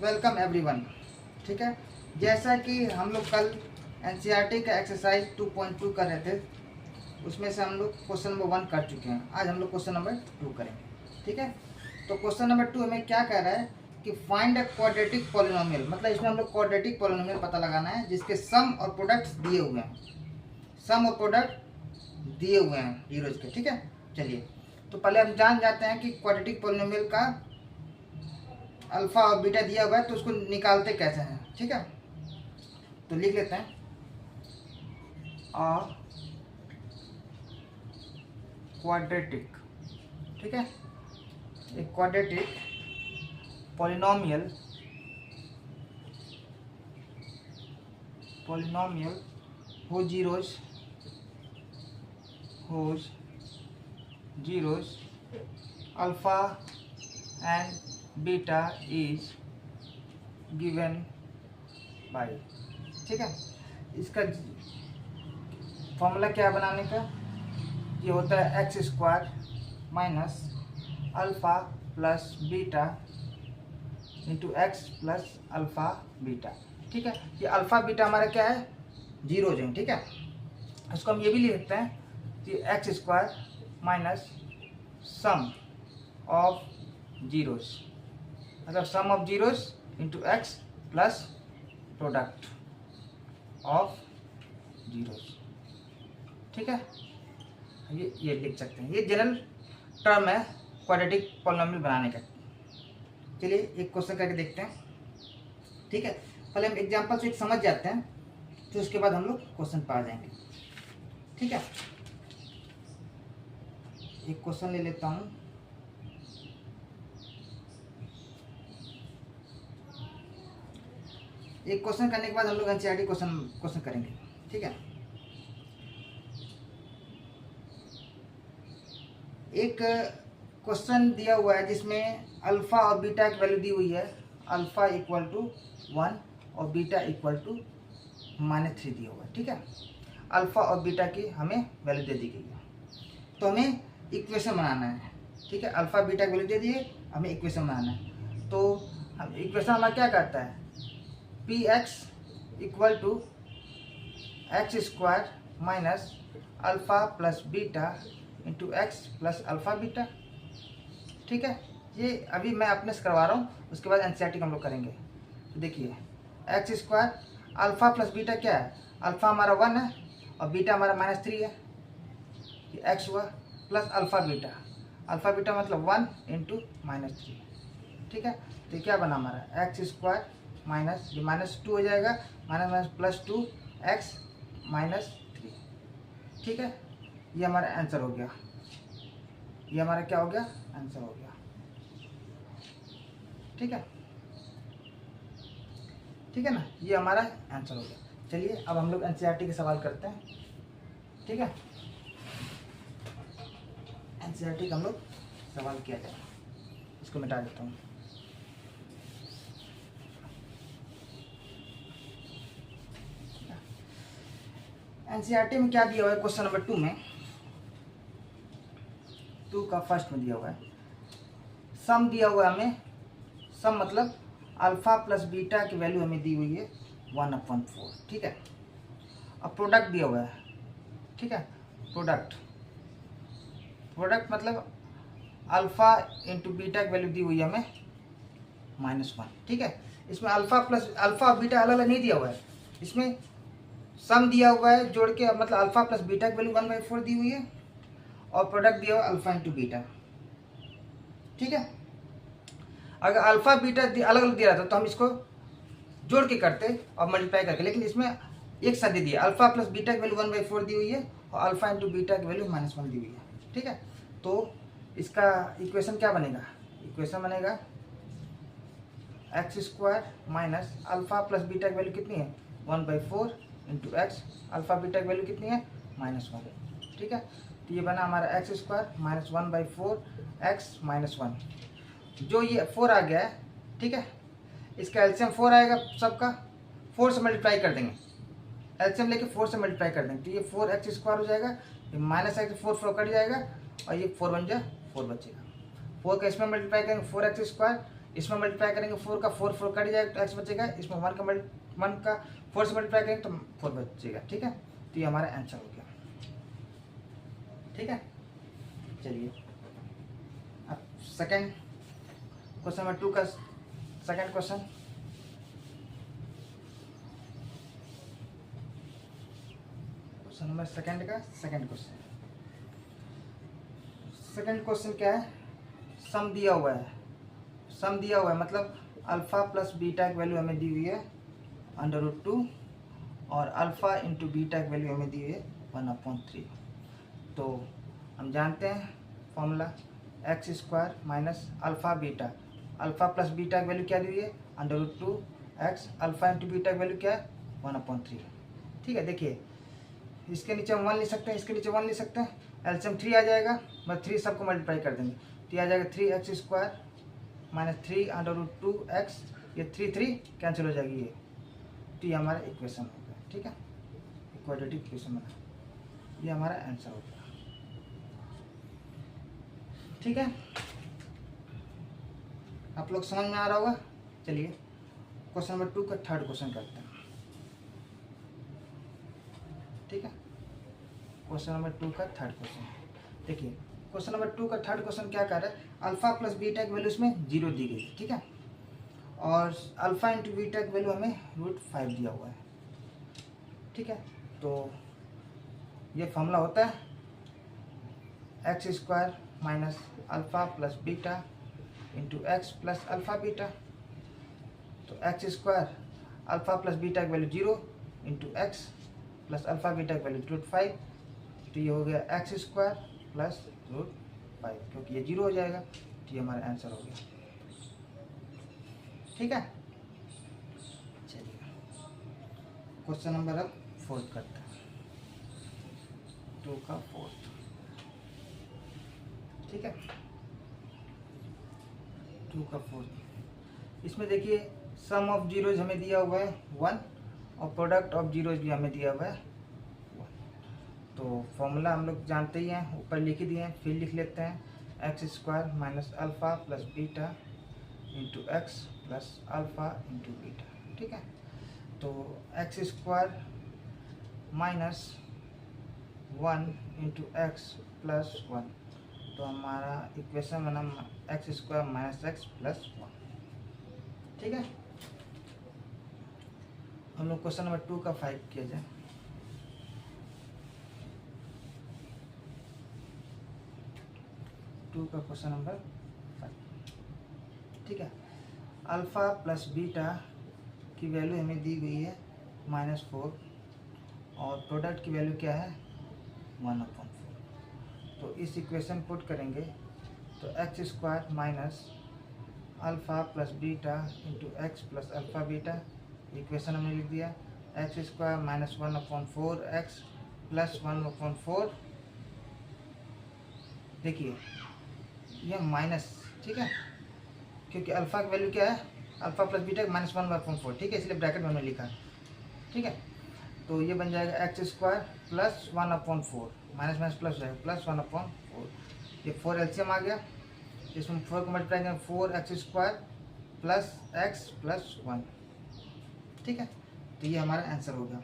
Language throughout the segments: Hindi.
Welcome everyone. ठीक है, जैसा कि हम लोग कल एनसीईआरटी का एक्सरसाइज 2.2 कर रहे थे, उसमें से हम लोग क्वेश्चन नंबर 1 कर चुके हैं। आज हम लोग क्वेश्चन नंबर 2 करेंगे। ठीक है, तो क्वेश्चन नंबर 2 हमें क्या कह रहा है कि फाइंड अ क्वाड्रेटिक पॉलिनोमियल। मतलब इसमें हम लोग क्वाड्रेटिक पॉलिनोमियल पता लगाना है जिसके सम और प्रोडक्ट्स दिए हुए हैं। सम और प्रोडक्ट दिए हुए हैं हीरोज के। ठीक है, चलिए तो पहले हम जान जाते हैं कि क्वाड्रेटिक पॉलिनोमियल का अल्फा और बीटा दिया हुआ है तो उसको निकालते कैसे हैं। ठीक है, तो लिख लेते हैं क्वाड्रेटिक। ठीक है, एक क्वाड्रेटिक पॉलिनोमियल हो zeros alpha and beta is given by. ठीक है, इसका फॉर्मूला क्या बनाने का, ये होता है x square minus alpha plus beta into X plus alpha beta. ठीक है, ये अल्फ़ा बीटा हमारा क्या है, जीरोज है। ठीक है, इसको हम ये भी लिख सकते हैं कि X square minus sum of zeros, मतलब sum of zeros into X plus product of zeros. ठीक है, ये लिख सकते हैं, ये जनरल टर्म है क्वाड्रेटिक पॉलिनोमियल बनाने का। चलिए एक क्वेश्चन करके देखते हैं। ठीक है, पहले हम एग्जांपल से एक समझ जाते हैं, फिर उसके बाद हम लोग क्वेश्चन पर आ जाएंगे। ठीक है, एक क्वेश्चन ले लेता हूँ। एक क्वेश्चन करने के बाद हम लोग एनसीईआरटी क्वेश्चन करेंगे। ठीक है, एक क्वेश्चन दिया हुआ है जिसमें अल्फ़ा और बीटा की वैल्यू दी हुई है। अल्फ़ा इक्वल टू 1 और बीटा इक्वल टू -3 दिया हुआ है। ठीक है, अल्फ़ा और बीटा की हमें वैल्यू दे दी गई है, तो हमें इक्वेशन बनाना है। ठीक है, अल्फ़ा बीटा की वैल्यू दे दिए, हमें इक्वेशन बनाना है। तो हम इक्वेशन हमारा क्या करता है, P X equal to X square minus alpha plus beta into X plus alpha beta. ठीक है, ये अभी मैं अपने से करवा रहा हूँ, उसके बाद एनसीईआरटी हम लोग करेंगे। तो देखिए x square alpha plus beta क्या है, अल्फ़ा हमारा 1 है और बीटा हमारा -3 है, ये एक्स हुआ प्लस अल्फ़ा बीटा मतलब 1 इंटू -3। ठीक है, तो क्या बना हमारा एक्स स्क्वायर माइनस ये -2 हो जाएगा, माइनस +2 एक्स -3। ठीक है, ये हमारा आंसर हो गया, ये हमारा क्या हो गया, आंसर हो गया। ठीक है, ठीक है ना, ये हमारा आंसर हो गया। चलिए अब हम लोग एनसीईआरटी के सवाल करते हैं। ठीक है, एनसीईआरटी का हम लोग सवाल किया जाए, इसको मिटा देता हूँ। एनसीईआरटी में क्या दिया हुआ है, क्वेश्चन नंबर 2 में 2 का फर्स्ट में दिया हुआ है सम दिया हुआ है हमें। सम मतलब अल्फ़ा प्लस बीटा की वैल्यू हमें दी हुई है 1/4। ठीक है, अब प्रोडक्ट दिया हुआ है। ठीक है, प्रोडक्ट मतलब अल्फ़ा इंटू बीटा की वैल्यू दी हुई है हमें -1। ठीक है, इसमें अल्फ़ा और बीटा अलग अलग नहीं दिया हुआ है, इसमें सम दिया हुआ है जोड़ के, मतलब अल्फ़ा प्लस बीटा की वैल्यू 1/4 दी हुई है और प्रोडक्ट दिया हुआ है अल्फ़ा इंटू बीटा। ठीक है, अगर अल्फ़ा बीटा अलग अलग दिया रहता तो हम इसको जोड़ के करते और मल्टीप्लाई करके, लेकिन इसमें एक साथ दे दिया, अल्फ़ा प्लस बीटा की वैल्यू 1/4 दी हुई है और अल्फ़ा इंटू बीटा की वैल्यू -1 दी हुई है। ठीक है, तो इसका इक्वेशन क्या बनेगा, इक्वेशन बनेगा x square minus alpha plus beta की वैल्यू कितनी है 1/4 इंटू एक्स, अल्फ़ा बीटा की वैल्यू कितनी है -1। ठीक है, तो ये बना हमारा एक्स स्क्वायर माइनस 1/4 एक्स -1, जो ये 4 आ गया है। ठीक है, इसका एलसीएम 4 आएगा, सबका 4 से मल्टीप्लाई कर देंगे, एलसीएम लेके 4 से मल्टीप्लाई कर देंगे, तो ये 4x² हो जाएगा, ये -x 4 कट जाएगा और ये 4 बन जाए 4 बचेगा। 4 का इसमें मल्टीप्लाई करेंगे 4x², इसमें मल्टीप्लाई करेंगे 4 का 4 4 कट जाएगा तो x बचेगा, इसमें 1 का 1 का 4 से मल्टीप्लाई करेंगे तो 4 बचेगा। ठीक है, तो ये हमारा आंसर हो गया। ठीक है, चलिए अब सेकंड क्वेश्चन नंबर 2 का second question. Question number second का सेकंड क्वेश्चन। सेकंड क्वेश्चन क्या है, सम दिया हुआ है, सम दिया हुआ है मतलब अल्फा प्लस बीटा की वैल्यू हमें दी हुई है √2 और अल्फा इंटू बीटा की वैल्यू हमें दी हुई है 1/3। तो हम जानते हैं formula x² minus alpha beta, alpha plus beta की वैल्यू क्या दी हुई है √2x, अल्फा इंटू बीटा की वैल्यू क्या है 1/3। ठीक है, देखिए इसके नीचे हम 1 ले सकते हैं, इसके नीचे 1 ले सकते हैं, एलसीएम 3 आ जाएगा, बस 3 सबको मल्टीप्लाई कर देंगे तो आ जाएगा 3x² माइनस 3 √2x, ये 3 कैंसिल हो जाएगी ये, तो ये हमारा इक्वेशन हो गया। ठीक है, क्वाड्रेटिक इक्वेशन बना, ये हमारा आंसर हो गया। ठीक है, आप लोग समझ में आ रहा होगा। चलिए क्वेश्चन नंबर 2 का थर्ड क्वेश्चन करते हैं। ठीक है, क्वेश्चन नंबर 2 का थर्ड क्वेश्चन। देखिए क्वेश्चन नंबर 2 का थर्ड क्वेश्चन क्या कर रहा है, अल्फा प्लस बीटा की वैल्यू इसमें 0 दी गई है। ठीक है, और अल्फा इंटू बीटा की वैल्यू हमें √5 दिया हुआ है। ठीक है, तो ये फॉर्मूला होता है x² minus alpha plus beta into x plus alpha beta. तो x² अल्फा प्लस बीटा की value 0 into x plus alpha beta की वैल्यू √5, तो ये हो गया x² प्लस √5, क्योंकि ये 0 हो जाएगा, तो ये हमारा आंसर हो गया। ठीक है, चलिए क्वेश्चन नंबर अब 4 करते हैं, 2 का 4। ठीक है, 2 का 4, इसमें देखिए सम ऑफ जीरोज हमें दिया हुआ है 1 और प्रोडक्ट ऑफ जीरोज भी हमें दिया हुआ है 1। तो फॉर्मूला हम लोग जानते ही हैं, ऊपर लिख ही दिए हैं, फिर लिख लेते हैं x² minus alpha plus beta into x plus alpha into beta. ठीक है, तो x² minus 1 into x plus 1, तो हमारा इक्वेशन बना x² माइनस x प्लस 1। ठीक है, हम लोग क्वेश्चन नंबर 2 का 5 किया जाए। टू का क्वेश्चन नंबर 5। ठीक है, अल्फा प्लस बीटा की वैल्यू हमें दी गई है -4 और प्रोडक्ट की वैल्यू क्या है 1/4। तो इस इक्वेशन पुट करेंगे तो x² minus alpha plus beta into X plus alpha beta, equation हमने लिख दिया x² माइनस 1/4x प्लस 1/4। देखिए ये माइनस, ठीक है, क्योंकि अल्फा की वैल्यू क्या है अल्फा प्लस बीटा -1/4। ठीक है, इसलिए ब्रैकेट में हमने लिखा। ठीक है, तो ये बन जाएगा x² plus 1/4, minus minus plus जाएगा प्लस 1/4। ये 4 एलसीएम आ गया, इसमें 4 को मल्टीप्लाई करेंगे 4x² प्लस x प्लस 1। ठीक है, तो ये हमारा आंसर हो गया।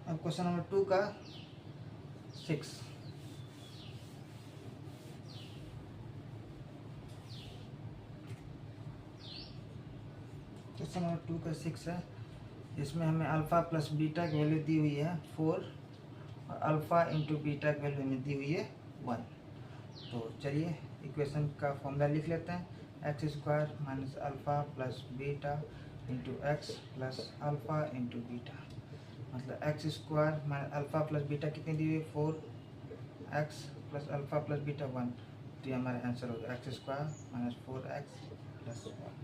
अब क्वेश्चन नंबर 2 का 6। क्वेश्चन नंबर 2 का 6 है, इसमें हमें अल्फा प्लस बीटा की वैल्यू दी हुई है 4 और अल्फा इंटू बीटा की वैल्यू हमें दी हुई है 1। तो चलिए इक्वेशन का फॉर्मूला लिख लेते हैं x² minus alpha plus beta into X plus alpha into beta, मतलब x² minus alpha plus beta कितनी दी हुई है 4x plus alpha plus beta 1, तो ये हमारा आंसर हो गया x² माइनस 4x प्लस 1।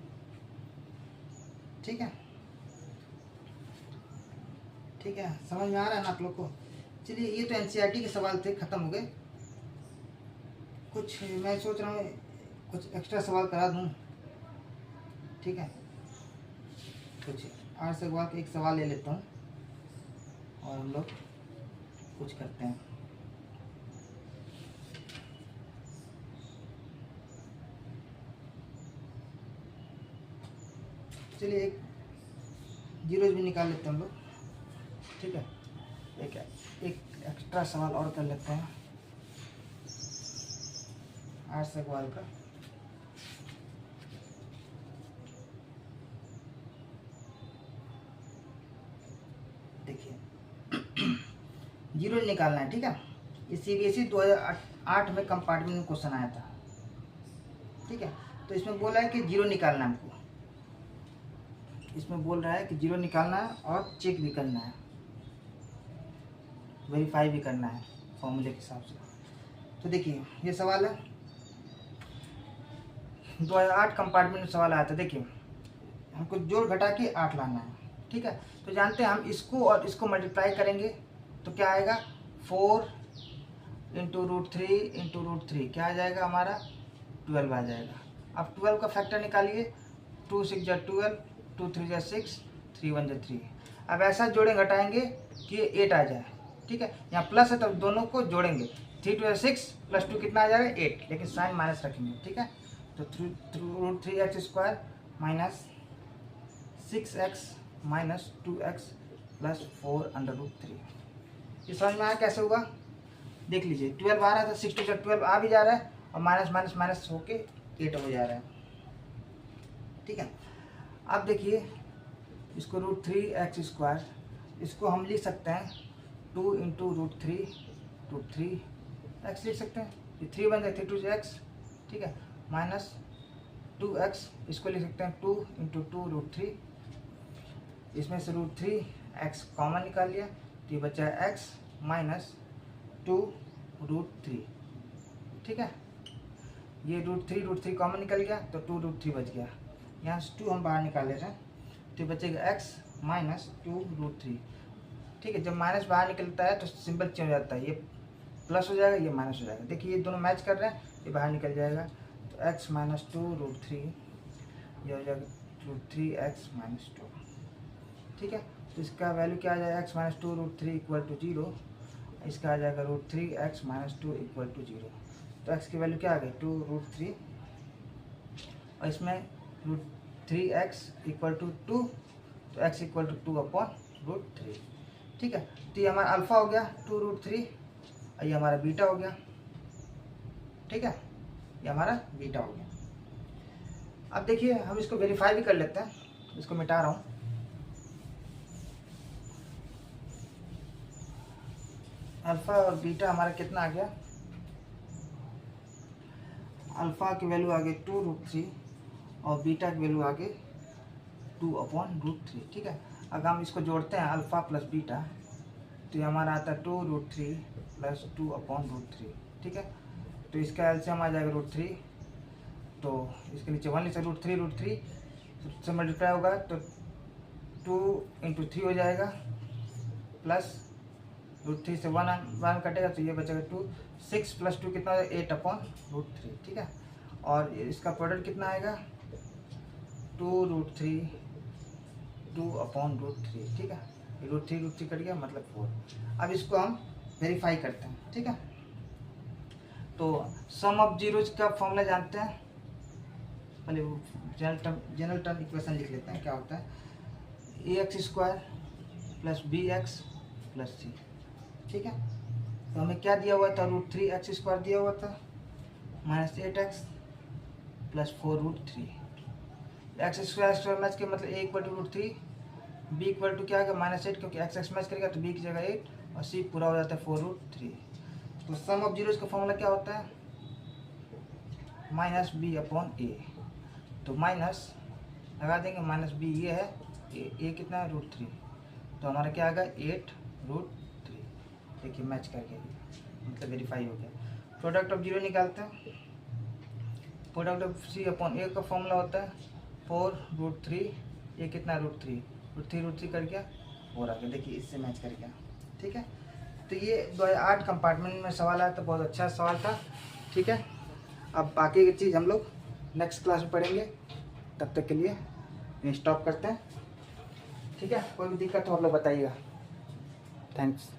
ठीक है, ठीक है, समझ में आ रहा है ना आप लोग को। चलिए ये तो एनसीईआरटी के सवाल थे, ख़त्म हो गए। कुछ मैं सोच रहा हूँ कुछ एक्स्ट्रा सवाल करा दूँ। ठीक है, कुछ आठ से बाद एक सवाल ले लेता हूँ और हम लोग कुछ करते हैं। चलिए एक जीरोज भी निकाल लेते हैं हम लोग, ठीक है। एक एक्स्ट्रा सवाल और कर लेते हैं 8 सवाल का। देखिए जीरो निकालना है, ठीक है। ये CBSE 2008 में कंपार्टमेंट में क्वेश्चन आया था, ठीक है। तो इसमें बोला है कि जीरो निकालना है हमको, इसमें बोल रहा है कि जीरो निकालना है और चेक भी करना है, वेरीफाई भी करना है फॉर्मूले के हिसाब से। तो देखिए ये सवाल है 2008 कंपार्टमेंट में सवाल आया था। देखिए हमको जोड़ घटा के 8 लाना है, ठीक है। तो जानते हैं हम इसको और इसको मल्टीप्लाई करेंगे तो क्या आएगा 4 इंटू √3 इंटू √3 क्या आ जाएगा हमारा 12 आ जाएगा। अब 12 का फैक्टर निकालिए, 2 6 जा 12, 2 3 जा 6, 3 1 जा 3। अब ऐसा जोड़ें घटाएंगे कि ये 8 आ जाए, ठीक है। यहाँ प्लस है तो दोनों को जोड़ेंगे, 3 2 6 प्लस 2 कितना आ जाएगा 8, लेकिन साइन माइनस रखेंगे, ठीक है। तो √3x² minus 6x minus 2x plus 4√3। ये समझ में आया कैसे होगा? देख लीजिए 12 आ रहा था, 6 2 जा 12 आ भी जा रहा है और माइनस माइनस माइनस होके 8 हो जा रहा है, ठीक है। अब देखिए इसको √3x², इसको हम लिख सकते हैं 2 इंटू √3 x लिख सकते हैं, ये 3 बन जाए 3 2 x, ठीक है, माइनस 2x, इसको लिख सकते हैं 2 इंटू 2√3, इसमें से √3x कॉमन निकाल लिया तो ये बचा है x माइनस 2√3, ठीक है। ये √3 कॉमन निकल गया तो 2√3 बच गया, यहाँ से 2 हम बाहर निकाल लेते हैं तो बचेगा x माइनस 2√3, ठीक है। जब माइनस बाहर निकलता है तो सिंबल चेंज हो जाता है, ये प्लस हो जाएगा, ये माइनस हो जाएगा। देखिए ये दोनों मैच कर रहे हैं, ये बाहर निकल जाएगा तो x माइनस 2√3 ये हो जाएगा √3x माइनस 2, ठीक है। तो इसका वैल्यू क्या आ जाएगा x माइनस 2√3 इक्वल टू 0, इसका आ जाएगा √3x माइनस 2 इक्वल टू 0। तो x की वैल्यू क्या आ गई 2√3 और इसमें √3x इक्वल टू 2, तो x इक्वल टू 2/√3, ठीक है। तो ये हमारा अल्फा हो गया 2√3 और ये हमारा बीटा हो गया, ठीक है, ये हमारा बीटा हो गया। अब देखिए हम इसको वेरीफाई भी कर लेते हैं, इसको मिटा रहा हूँ। अल्फा और बीटा हमारा कितना आ गया, अल्फा की वैल्यू आ गई 2√3 और बीटा की वैल्यू आ गई 2/√3, ठीक है। अगर हम इसको जोड़ते हैं अल्फा प्लस बीटा तो ये हमारा आता है 2√3 प्लस 2/√3, ठीक है। तो इसका एलसीएम आ जाएगा √3, तो इसके नीचे 1 लिख सकते √3 से मल्टीप्लाई होगा तो 2 इंटू 3 हो जाएगा प्लस √3 से 1 कटेगा तो ये बचेगा 2, 6 प्लस 2 कितना हो जाएगा 8/√3, ठीक है। और इसका प्रोडक्ट कितना आएगा 2√3 2/√3, ठीक है। √3 कट गया मतलब 4। अब इसको हम वेरीफाई करते हैं, ठीक है। तो सम ऑफ जीरोज का फॉर्मूला जानते हैं, पहले वो जनरल टर्म इक्वेशन लिख लेते हैं। क्या होता है ax² plus bx plus c, ठीक है। तो हमें क्या दिया हुआ था √3x² दिया हुआ था minus 8x plus 4√3, x² match के मतलब a equal to √3, b equal to क्या आएगा -8 क्योंकि x मैच करेगा तो b की जगह 8 और c पूरा हो जाता है 4√3। तो सम ऑफ जीरोज का फॉर्मूला क्या होता है -b/a, तो माइनस लगा देंगे -b ये है, a कितना है √3, तो हमारा क्या आएगा 8√3। देखिए मैच कर गया, मतलब वेरीफाई हो गया। प्रोडक्ट ऑफ जीरो निकालते हैं, प्रोडक्ट ऑफ c/a का फॉर्मूला होता है 4√3, ये कितना √3 कर गया 4 आ गया। देखिए इससे मैच कर गया, ठीक है। तो ये 2008 कंपार्टमेंट में सवाल आया था, बहुत अच्छा सवाल था, ठीक है। अब बाकी की चीज़ हम लोग नेक्स्ट क्लास में पढ़ेंगे, तब तक के लिए स्टॉप करते हैं, ठीक है। कोई भी दिक्कत हो आप लोग बताइएगा। थैंक्स।